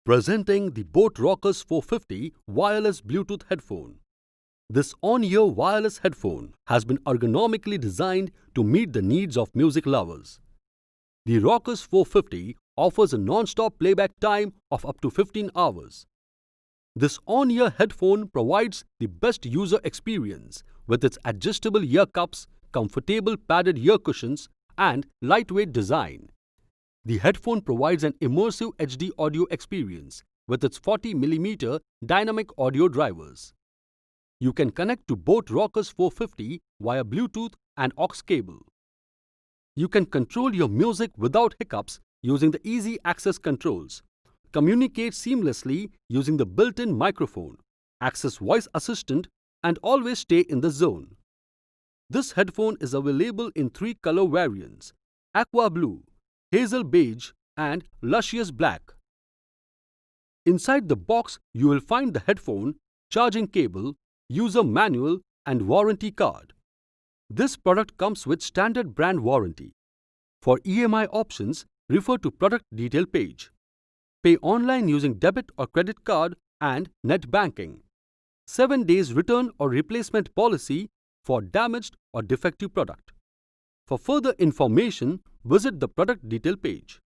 Presenting the boAt Rockerz 450 wireless Bluetooth headphone. This on-ear wireless headphone has been ergonomically designed to meet the needs of music lovers. The Rockerz 450 offers a non-stop playback time of up to 15 hours. This on-ear headphone provides the best user experience with its adjustable ear cups, comfortable padded ear cushions, and lightweight design. The headphone provides an immersive HD audio experience with its 40mm dynamic audio drivers. You can connect to boAt Rockerz 450 via Bluetooth and aux cable. You can control your music without hiccups using the easy access controls, communicate seamlessly using the built-in microphone, access voice assistant, and always stay in the zone. This headphone is available in 3 color variants: aqua blue, hazel beige, and luscious black. Inside the box, you will find the headphone, charging cable, user manual, and warranty card. This product comes with standard brand warranty. For EMI options, refer to product detail page. Pay online using debit or credit card and net banking. 7 days return or replacement policy for damaged or defective product. For further information, visit the product detail page.